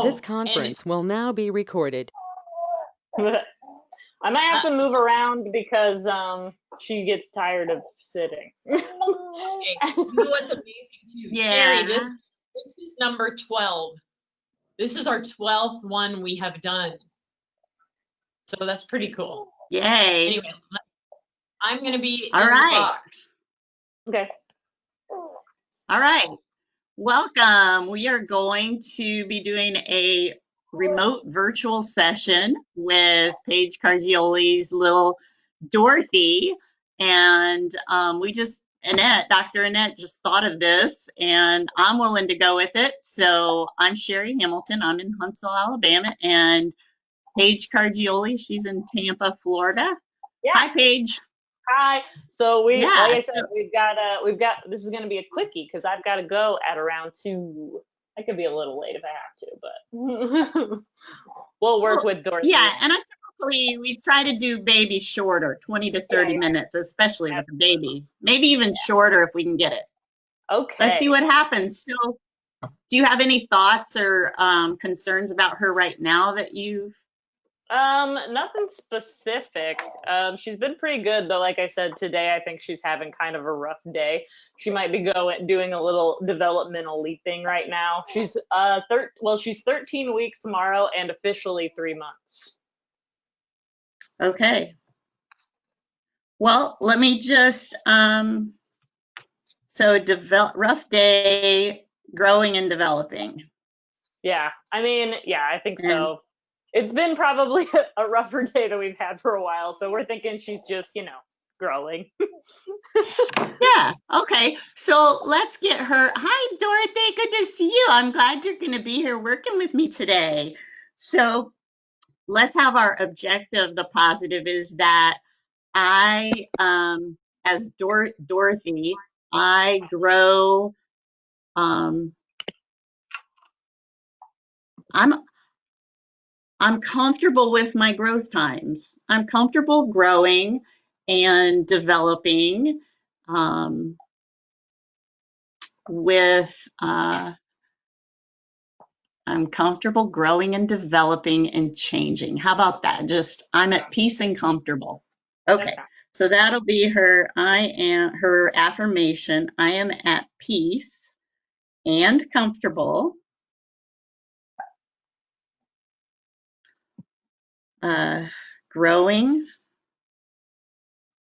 This and conference will now be recorded. I might have to move around because she gets tired of sitting. hey, you know what's amazing too? Yeah. Sherry, this is number 12. This is our 12th one we have done. So that's pretty cool. Yay. Anyway, I'm going to be All in right. the box. Okay. All right. Welcome. We are going to be doing a remote virtual session with Paige Cargioli's little Dorothy. And Dr. Annette just thought of this, and I'm willing to go with it. So I'm Sherry Hamilton. I'm in Huntsville, Alabama, and Paige Cargioli, she's in Tampa, Florida. Yeah. Hi, Paige. Hi. So like I said, so we've got this is going to be a quickie because I've got to go at around 2. I could be a little late if I have to, but we'll work with Dorothy. Yeah, and we try to do baby shorter, 20 to 30 minutes, especially with a baby. Maybe even shorter if we can get it. Okay. Let's see what happens. So, do you have any thoughts or concerns about her right now that you've? Nothing specific. She's been pretty good though. Like I said, today I think she's having kind of a rough day. She might be doing a little developmental leaping right now. She's she's 13 weeks tomorrow and officially 3 months. Okay. Well, let me just rough day, growing and developing. Yeah, I think so. It's been probably a rougher day that we've had for a while, so we're thinking she's just, growing. Yeah, okay. So let's get her. Hi, Dorothy. Good to see you. I'm glad you're going to be here working with me today. So let's have our objective. The positive is that as Dorothy, I grow. I'm comfortable with my growth times. I'm comfortable growing and developing I'm comfortable growing and developing and changing. How about that? Just I'm at peace and comfortable. Okay. So that'll be her affirmation. I am at peace and comfortable. Growing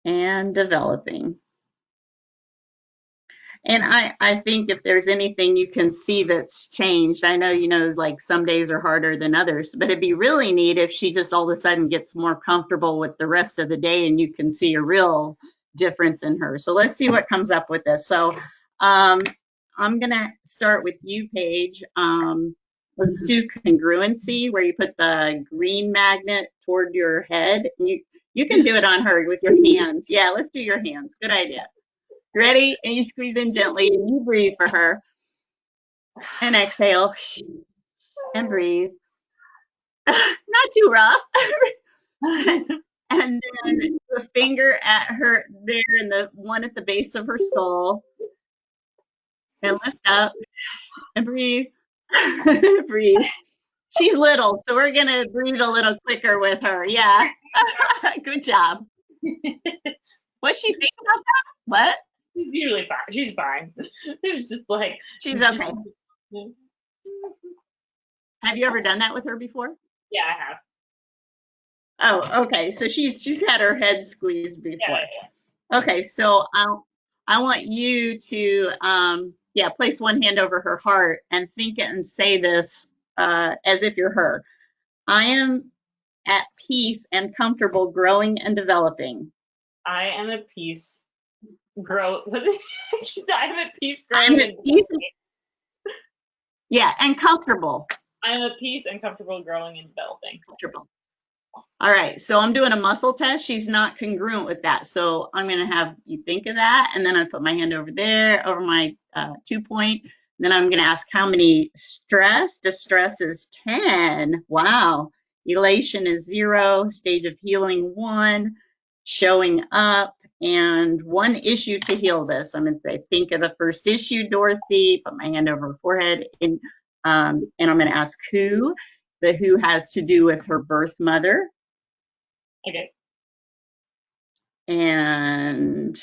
and developing. And I think if there's anything you can see that's changed, I know, like some days are harder than others, but it'd be really neat if she just all of a sudden gets more comfortable with the rest of the day and you can see a real difference in her. So let's see what comes up with this. So I'm going to start with you, Paige. Let's do congruency, where you put the green magnet toward your head. You can do it on her with your hands. Yeah, let's do your hands. Good idea. Ready? And you squeeze in gently and you breathe for her. And exhale. And breathe. Not too rough. And then the finger at her there and the one at the base of her skull. And lift up and breathe. Breathe. She's little, so we're going to breathe a little quicker with her. Yeah. Good job. What's she think about that? What? She's usually fine. She's fine. It's just like she's okay. Have you ever done that with her before? Yeah, I have. Oh, okay. So she's had her head squeezed before. Yeah. Okay, so I want you to place one hand over her heart and think it and say this as if you're her. I am at peace and comfortable growing and developing. I am at peace. I'm at peace growing. I'm at peace. Yeah, and comfortable. I'm at peace and comfortable growing and developing. Comfortable. All right, so I'm doing a muscle test. She's not congruent with that. So I'm going to have you think of that. And then I put my hand over there, over my 2 point. Then I'm going to ask how many stress. Distress is 10. Wow. Elation is 0. Stage of healing 1. Showing up. And 1 issue to heal this. I'm going to say, think of the first issue, Dorothy. Put my hand over her forehead. And And I'm going to ask who. The who has to do with her birth mother. Okay. And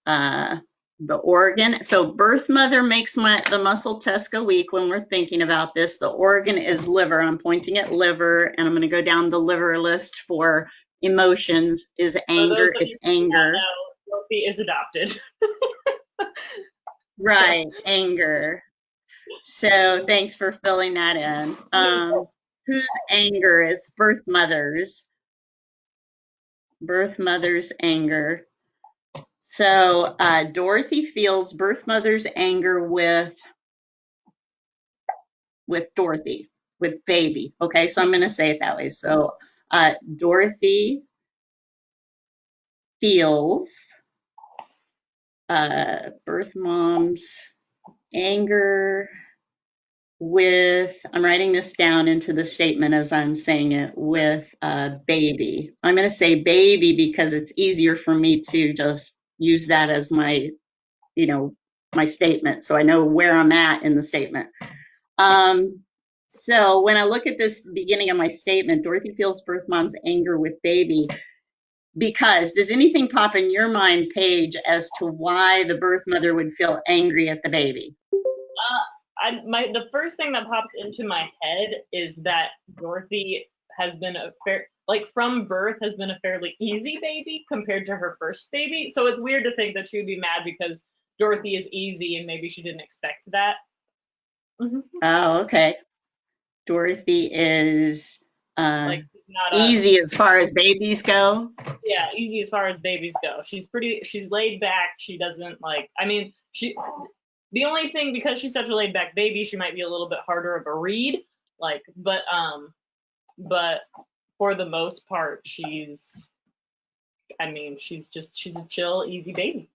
the organ. So birth mother makes the muscle test go weak when we're thinking about this. The organ is liver. I'm pointing at liver, and I'm going to go down the liver list for emotions. Is For those anger. of It's you who do not anger. know, Dorothy is adopted. Right, anger. So thanks for filling that in. Whose anger is birth mother's? Birth mother's anger. So Dorothy feels birth mother's anger with Dorothy, with baby. Okay, so I'm going to say it that way. So Dorothy feels birth mom's anger with, I'm writing this down into the statement as I'm saying it, with baby. I'm going to say baby because it's easier for me to just use that as my, my statement. So I know where I'm at in the statement. So when I look at this beginning of my statement, Dorothy feels birth mom's anger with baby, because does anything pop in your mind, Paige, as to why the birth mother would feel angry at the baby? The first thing that pops into my head is that Dorothy has been from birth has been a fairly easy baby compared to her first baby. So it's weird to think that she would be mad because Dorothy is easy and maybe she didn't expect that. Oh, okay. Dorothy is Like not easy as far as babies go. Yeah, easy as far as babies go. She's laid back. She doesn't the only thing, because she's such a laid back baby, she might be a little bit harder of a read. But for the most part, she's a chill, easy baby.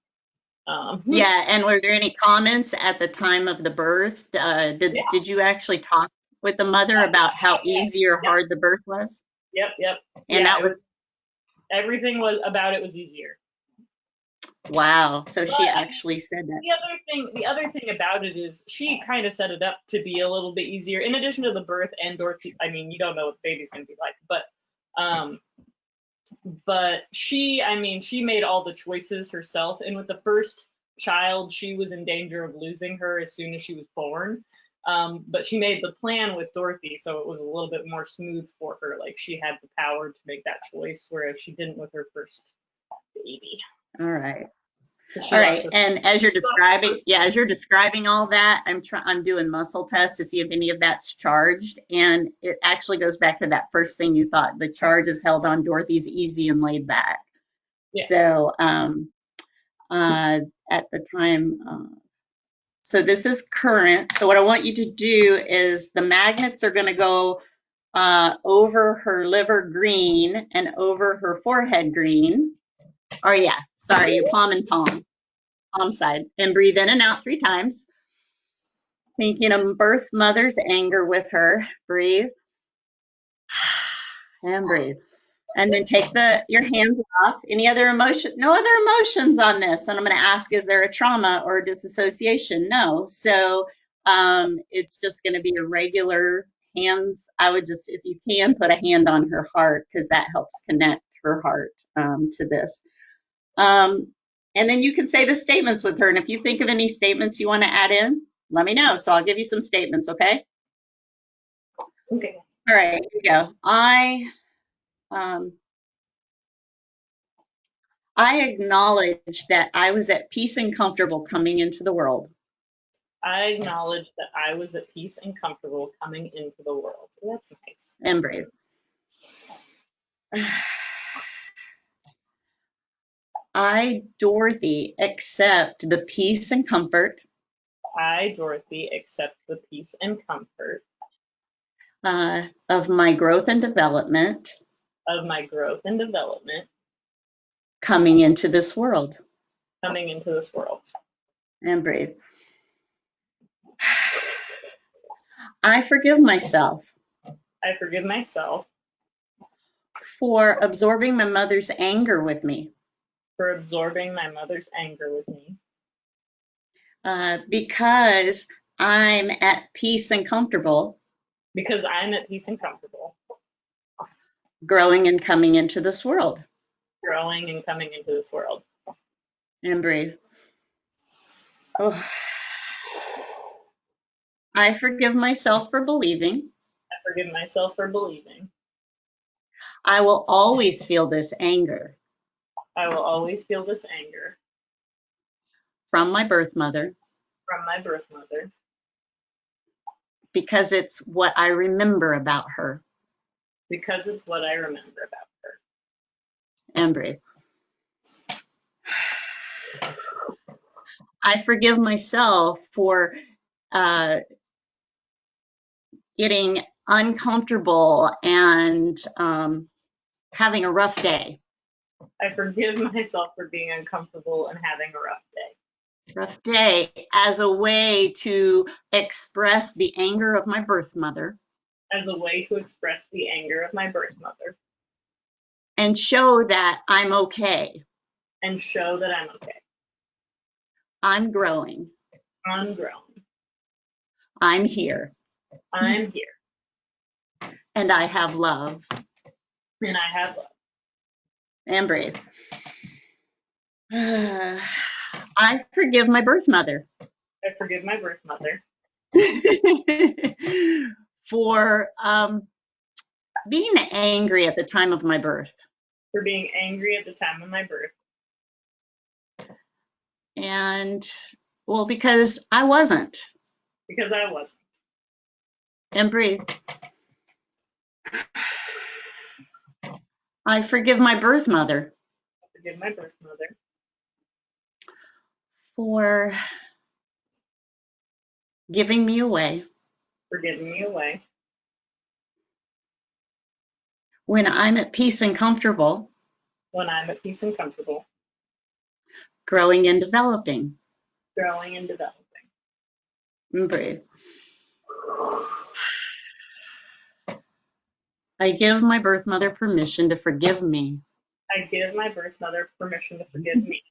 Yeah, and were there any comments at the time of the birth? Did you actually talk with the mother about how easy or hard the birth was? Yep. And Yeah, that was everything was easier. wow. So she actually said that. The other thing about it is she kind of set it up to be a little bit easier. In addition to the birth and Dorothy, you don't know what the baby's going to be like, but she made all the choices herself. And with the first child, she was in danger of losing her as soon as she was born. But she made the plan with Dorothy, so it was a little bit more smooth for her. Like, she had the power to make that choice, whereas she didn't with her first baby. All right. All right. And as you're describing all that, I'm doing muscle tests to see if any of that's charged. And it actually goes back to that first thing you thought. The charge is held on Dorothy's easy and laid back. Yeah. So at the time, so this is current. So what I want you to do is the magnets are going to go over her liver green and over her forehead green. Oh yeah, sorry, palm and palm side. And breathe in and out 3 times. Thinking of birth mother's anger with her. Breathe. And breathe. And then take your hands off. Any other emotion? No other emotions on this. And I'm going to ask, is there a trauma or disassociation? No. So it's just going to be a regular hands. I would just, if you can, put a hand on her heart, because that helps connect her heart to this. And then you can say the statements with her. And if you think of any statements you want to add in, let me know. So I'll give you some statements, okay? Okay. All right, here we go. I acknowledge that I was at peace and comfortable coming into the world. I acknowledge that I was at peace and comfortable coming into the world. So that's nice. And brave. I, Dorothy, accept the peace and comfort. I, Dorothy, accept the peace and comfort of my growth and development. Of my growth and development. Coming into this world. Coming into this world. And brave. I forgive myself. I forgive myself. For absorbing my mother's anger with me. For absorbing my mother's anger with me. Because I'm at peace and comfortable, because I'm at peace and comfortable, growing and coming into this world. growing and coming into this world. And breathe. Oh. I forgive myself for believing I forgive myself for believing. I will always feel this anger I will always feel this anger from my birth mother from my birth mother because it's what I remember about her. because it's what I remember about her. And breathe. I forgive myself for getting uncomfortable and having a rough day. I forgive myself for being uncomfortable and having a rough day. Rough day as a way to express the anger of my birth mother As a way to express the anger of my birth mother and show that I'm okay. and show that I'm okay. I'm growing. I'm growing. I'm here. I'm here. And I have love. And I have love. And breathe. I forgive my birth mother I forgive my birth mother for being angry at the time of my birth. for being angry at the time of my birth. And well, because I wasn't. Because I wasn't. And breathe. I forgive my birth mother I forgive my birth mother for giving me away for giving me away when I'm at peace and comfortable, when I'm at peace and comfortable, growing and developing. growing and developing. And breathe. I give my birth mother permission to forgive me. I give my birth mother permission to forgive me.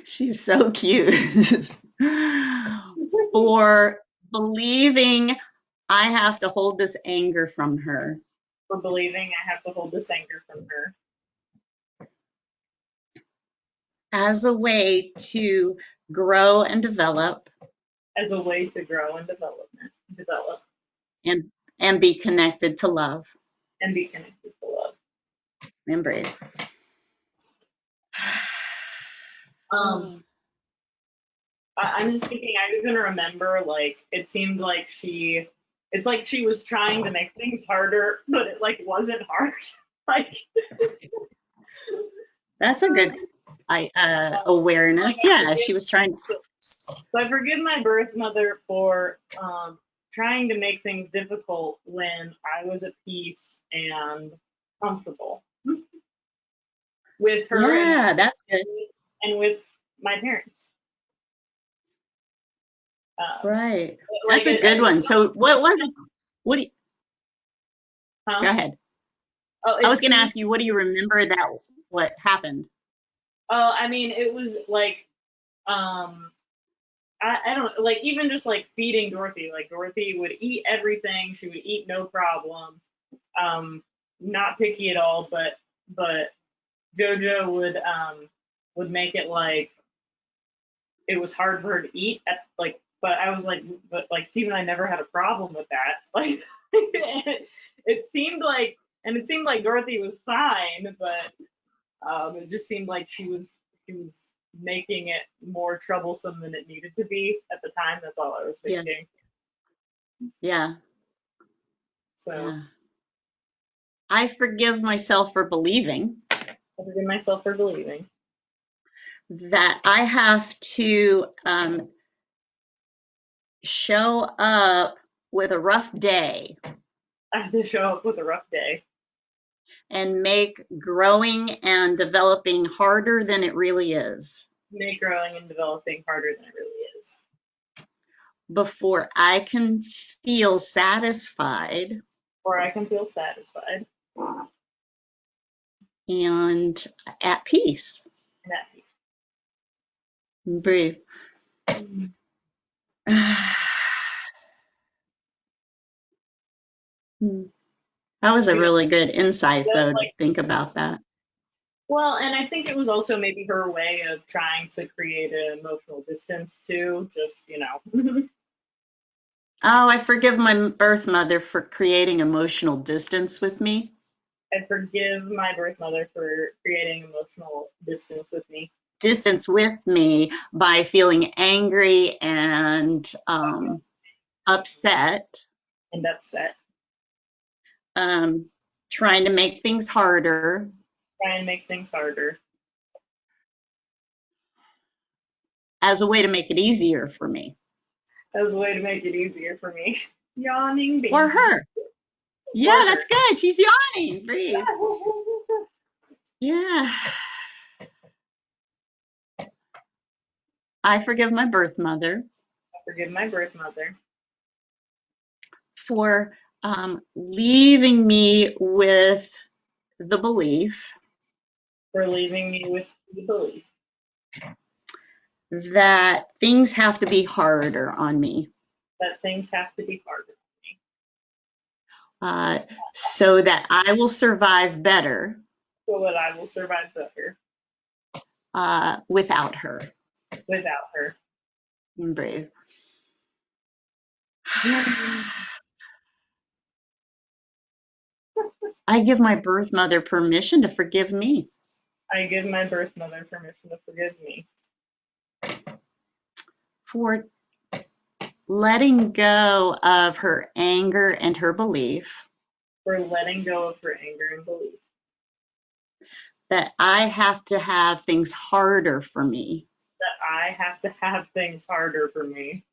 She's so cute. For believing I have to hold this anger from her. For believing I have to hold this anger from her. As a way to grow and develop As a way to grow and develop and be connected to love. and be connected to love. And breathe. I'm just thinking, I even remember, like, it seemed like it's like she was trying to make things harder, but it, like, wasn't hard. Like, That's a good awareness. Yeah, she was trying. so I forgive my birth mother for trying to make things difficult when I was at peace and comfortable with her Yeah, that's good. and with my parents. Right. Like, That's a good one. So what was it? What do you, huh? go ahead. Oh, I was going to ask you, what do you remember that what happened? Oh, I mean, it was like, I don't like even just like feeding Dorothy. Like Dorothy would eat everything. She would eat no problem. Not picky at all, but JoJo would make it like it was hard for her to eat at like. But I was like, but like Steve and I never had a problem with that. Like it seemed like, and it seemed like Dorothy was fine, but it just seemed like she was making it more troublesome than it needed to be at the time. That's all I was Yeah. thinking. Yeah. So Yeah. I forgive myself for believing I forgive myself for believing that I have to show up with a rough day I have to show up with a rough day and make growing and developing harder than it really is make growing and developing harder than it really is before I can feel satisfied or I can feel satisfied and at peace. and at peace. Breathe. That was a Yeah. really good insight, But, though, to like, think about that. well, and I think it was also maybe her way of trying to create an emotional distance too, just, you know. Oh, I forgive my birth mother for creating emotional distance with me. I forgive my birth mother for creating emotional distance with me Distance with me by feeling angry and upset, and upset, um, trying to make things harder try and make things harder as a way to make it easier for me as a way to make it easier for me. Yawning or baby. her. For Yeah, her. that's good. She's yawning. Breathe. Yeah. I forgive my birth mother I forgive my birth mother for leaving me with the belief for leaving me with the belief that things have to be harder on me that things have to be harder so that I will survive better so that I will survive better without her. without her. And brave. I give my birth mother permission to forgive me I give my birth mother permission to forgive me for letting go of her anger and her belief for letting go of her anger and belief that I have to have things harder for me that I have to have things harder for me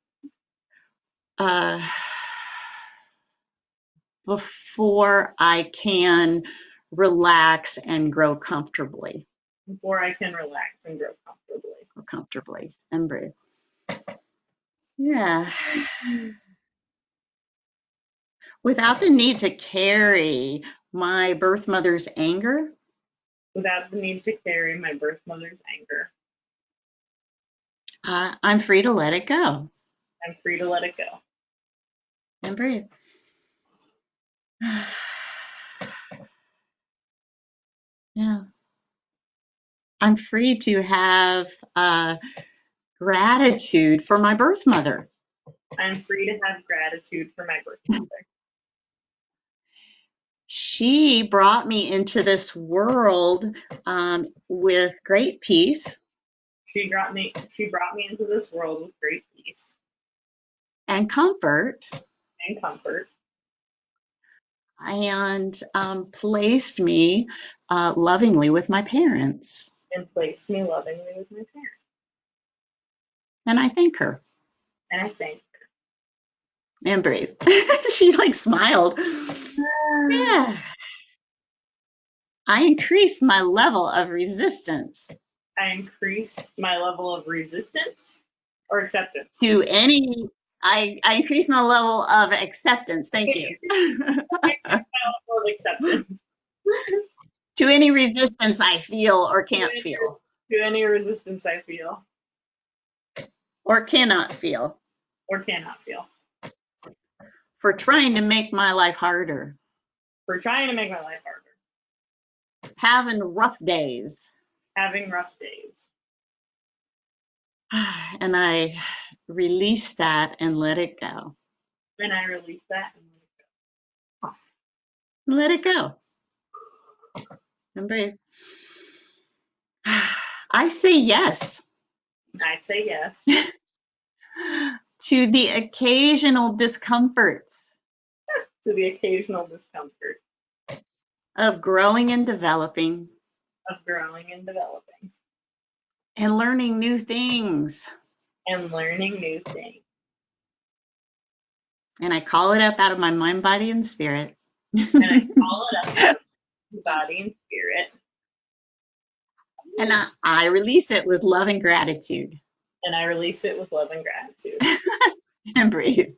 uh, before I can relax and grow comfortably. before I can relax and grow comfortably. And breathe. Yeah. Without the need to carry my birth mother's anger, Without the need to carry my birth mother's anger. I'm free to let it go I'm free to let it go. and breathe. Yeah. I'm free to have gratitude for my birth mother. I'm free to have gratitude for my birth mother. She brought me into this world with great peace She brought me into this world with great peace and comfort and comfort and placed me lovingly with my parents. and placed me lovingly with my parents. And I thank her And I thank and breathe. She like smiled. her. Yeah. I increased my level of resistance I increased my level of resistance or acceptance. to any, I increased my level of acceptance. Thank you. My level of acceptance To any resistance I feel or can't feel to any resistance I feel or cannot feel or cannot feel for trying to make my life harder, for trying to make my life harder, having rough days. having rough days. And I release that and let it go. Then I release that and Let it go. And breathe. I say yes I say yes to the occasional discomforts to the occasional discomfort of growing and developing of growing and developing and learning new things. and learning new things. And I call it up out of my mind, body, and spirit. And I call it up out of my body and spirit. And I release it with love and gratitude. And I release it with love and gratitude. And breathe.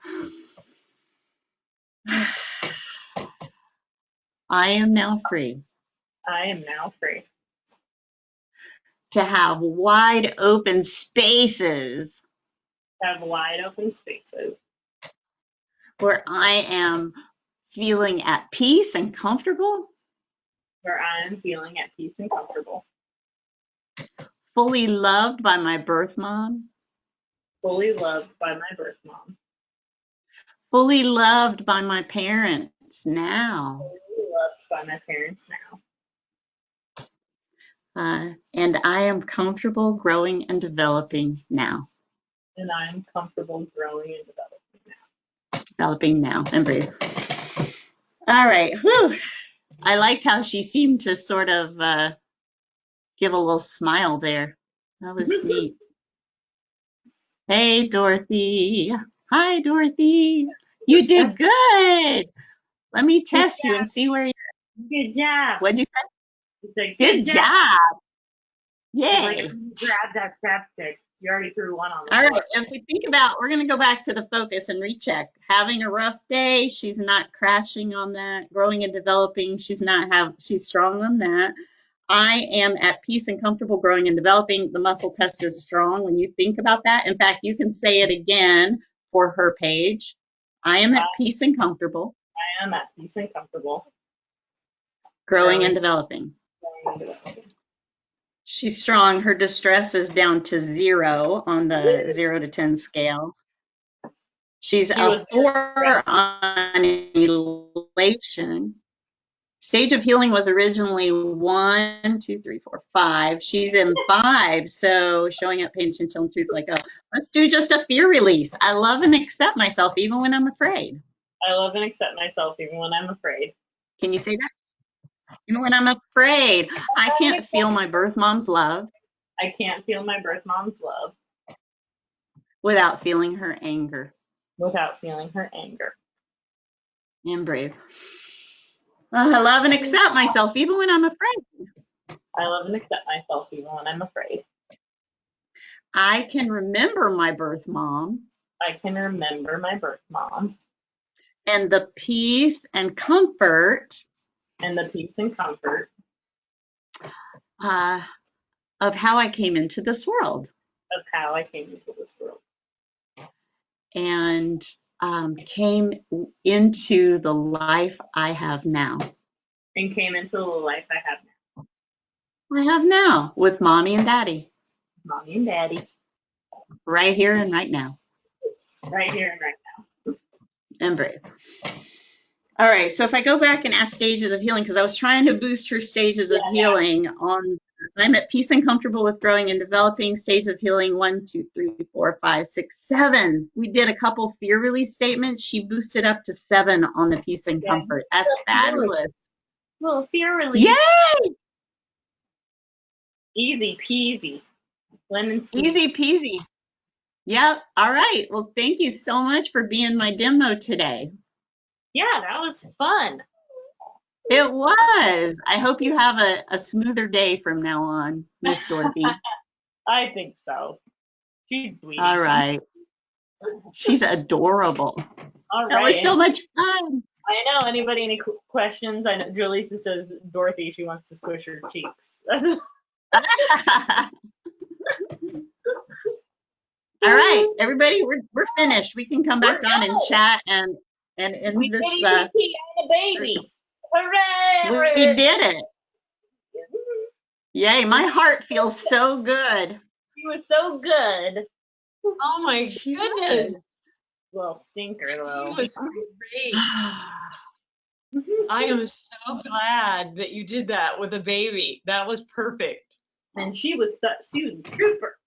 I am now free I am now free to have wide open spaces Have wide open spaces. Where I am feeling at peace and comfortable. Where I am feeling at peace and comfortable. Fully loved by my birth mom. Fully loved by my birth mom. Fully loved by my parents now. Fully loved by my parents now. And I am comfortable growing and developing now. And I am comfortable growing and developing now. Developing now. And breathe. All right. Whew. I liked how she seemed to sort of give a little smile there. That was neat. Hey, Dorothy. Hi, Dorothy. You did good. Let me test you and see where you're. Good job. What'd you say? It's like, Good job. Like, Yay. grab that chapstick. You already threw one on the All floor. right. If we think about, we're going to go back to the focus and recheck. Having a rough day, she's not crashing on that. Growing and developing, she's strong on that. I am at peace and comfortable growing and developing. The muscle test is strong when you think about that. In fact, you can say it again for her Paige. I am at peace and comfortable. I am at peace and comfortable. Growing and developing. Growing and developing. She's strong. Her distress is down to 0 on the 0 to 10 scale. She's a 4 on elation. Stage of healing was originally 1, 2, 3, 4, 5. She's in 5, so showing up, paying attention, telling the truth, like, oh, let's do just a fear release. I love and accept myself even when I'm afraid. I love and accept myself even when I'm afraid. Can you say that? Even when I'm afraid, I can't feel my birth mom's love. I can't feel my birth mom's love. Without feeling her anger. Without feeling her anger. And brave. I love and accept myself even when I'm afraid. I love and accept myself even when I'm afraid. I can remember my birth mom. I can remember my birth mom. And the peace and comfort. And the peace and comfort. Of how I came into this world. Of how I came into this world. And came into the life I have now. And came into the life I have now. I have now with mommy and daddy. Mommy and daddy. Right here and right now. Right here and right now. And brave. All right, so if I go back and ask stages of healing, because I was trying to boost her stages of healing on, I'm at peace and comfortable with growing and developing. Stage of healing 1, 2, 3, 4, 5, 6, 7. We did a couple fear release statements. She boosted up to 7 on the peace and comfort. That's fabulous. Little fear release. Yay! Easy peasy. Lemon squeeze. Easy peasy. Yep. All right. Well, thank you so much for being my demo today. Yeah, that was fun. It was. I hope you have a smoother day from now on, Miss Dorothy. I think so. She's sweet. All right. She's adorable. All right. That was so much fun. I know. Anybody any questions? I know Julissa says, Dorothy, she wants to squish her cheeks. All right, everybody, we're finished. We can come back on and chat and in we this. Did EPT and a baby. Hooray! We did it. Yay! My heart feels so good. She was so good. Oh my goodness. Well, stinker though. She was great. I am so glad that you did that with a baby. That was perfect. And she was a trooper.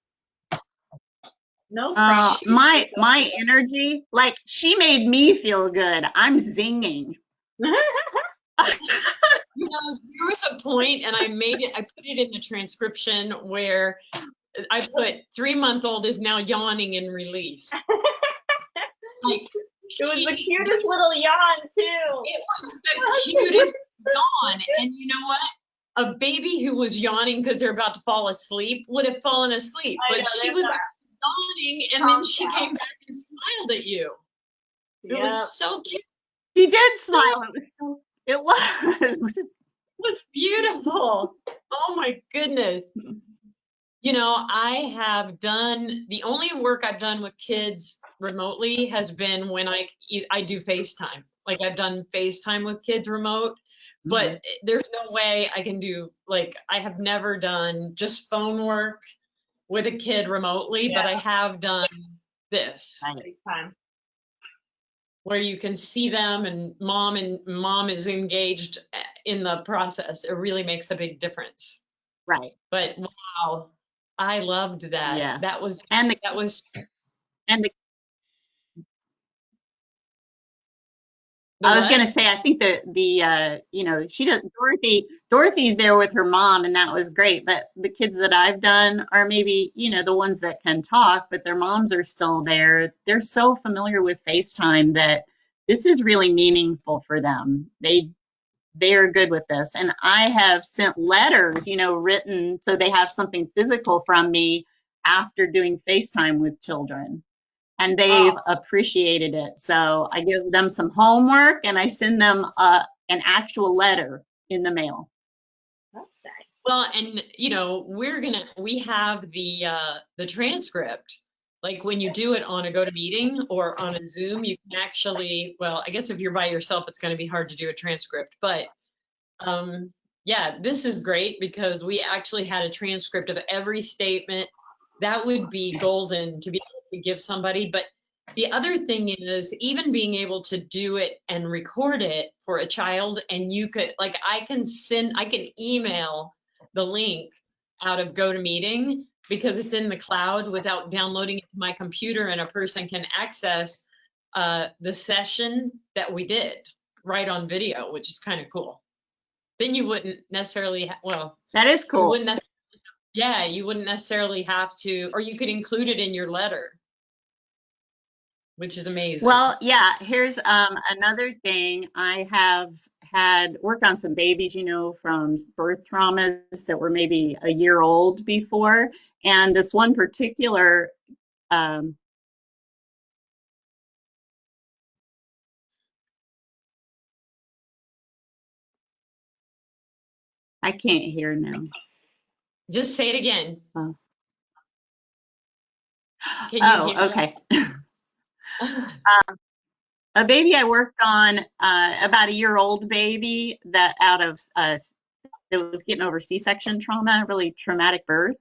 No problem. My energy, like she made me feel good. I'm zinging. You know, there was a point, and I put it in the transcription where I put 3-month-old is now yawning in release. Like, it was the cutest little yawn too. It was the cutest yawn. And you know what? A baby who was yawning because they're about to fall asleep would have fallen asleep. But she was yawning, and then she came back and smiled at you. It was so cute. She did smile. It was beautiful. Oh my goodness. You know, I have done, the only work I've done with kids remotely has been when I do FaceTime. Like I've done FaceTime with kids remote, but there's no way I can do, like, I have never done just phone work with a kid remotely, but I have done this Time. where you can see them and mom is engaged in the process. It really makes a big difference. Right. But wow, I loved that. Yeah. That was And the the I was what? gonna say, I think you know, she does, Dorothy's there with her mom, and that was great. But the kids that I've done are maybe, you know, the ones that can talk, but their moms are still there. They're so familiar with FaceTime that this is really meaningful for them. They are good with this. And I have sent letters, you know, written so they have something physical from me after doing FaceTime with children, and they've Oh, appreciated it. So I give them some homework and I send them an actual letter in the mail. That's nice. well, and you know, we have the transcript. Like when you do it on a GoToMeeting or on a Zoom, you can actually, well, I guess if you're by yourself, it's going to be hard to do a transcript, but yeah, this is great because we actually had a transcript of every statement. That would be golden to be able to give somebody. But the other thing is even being able to do it and record it for a child, and you could, like, I can email the link out of GoToMeeting because it's in the cloud without downloading it to my computer, and a person can access the session that we did right on video, which is kind of cool. Then you wouldn't necessarily, well, That is you cool. wouldn't, yeah, you wouldn't necessarily have to, or you could include it in your letter, which is amazing. Well, yeah, here's another thing. I have had worked on some babies, you know, from birth traumas that were maybe a year old before. And this one particular, um, I can't hear now. Just say it again. Oh, Can you hear? Okay. A baby I worked on, about a year old baby that that was getting over C-section trauma, really traumatic birth.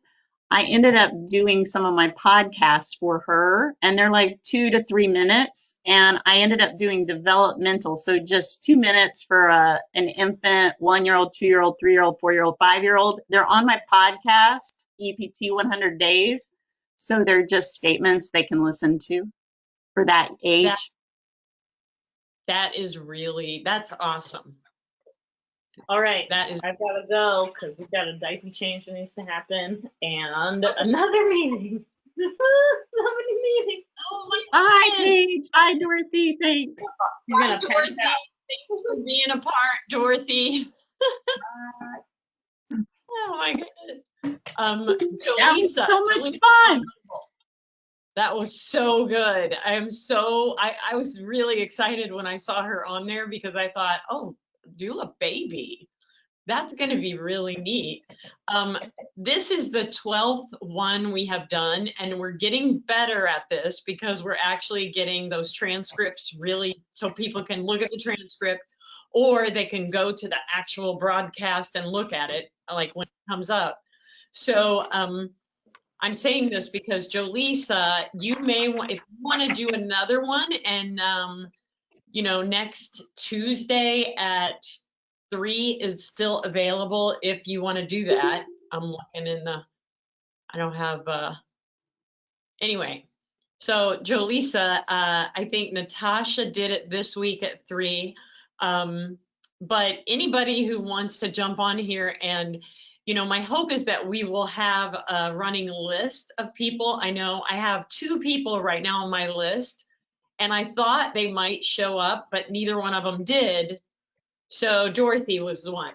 I ended up doing some of my podcasts for her, and they're like 2 to 3 minutes. And I ended up doing developmental, so just 2 minutes for an infant, 1 year old, 2 year old, 3 year old, 4 year old, 5 year old. They're on my podcast, EPT 100 Days. So they're just statements they can listen to for that age. That is really, that's awesome. All right, That is, I've got to go because we've got a diaper change that needs to happen and another meeting. So many meetings. oh my Bye, goodness. Paige. Bye, Dorothy. Thanks. She's Bye, gonna pass Dorothy. out. Thanks for being a part, Dorothy. Oh my goodness. That was Jolisa, so much Jolisa, fun. that was so good. I was really excited when I saw her on there because I thought, oh, doula baby. That's going to be really neat. This is the 12th one we have done, and we're getting better at this because we're actually getting those transcripts really so people can look at the transcript or they can go to the actual broadcast and look at it like when it comes up. So I'm saying this because Jolisa, you may want, if you want to do another one, and you know, next Tuesday at 3 is still available if you want to do that. I'm looking in the, I don't have, anyway. So Jolisa, I think Natasha did it this week at 3. But anybody who wants to jump on here and, you know, my hope is that we will have a running list of people. I know I have 2 people right now on my list, and I thought they might show up, but neither one of them did. So Dorothy was the one.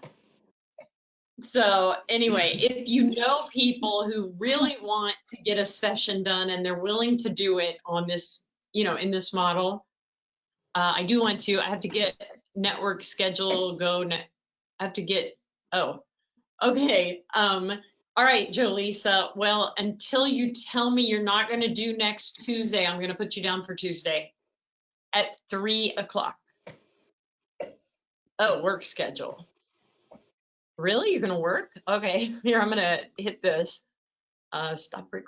So anyway, if you know people who really want to get a session done and they're willing to do it on this, you know, in this model, I have to get network schedule I have to get, oh, okay. All right, Jolisa. Well, until you tell me you're not going to do next Tuesday, I'm going to put you down for Tuesday at 3 o'clock. Oh, work schedule. Really? You're going to work? Okay. Here, I'm going to hit this. Stop recording.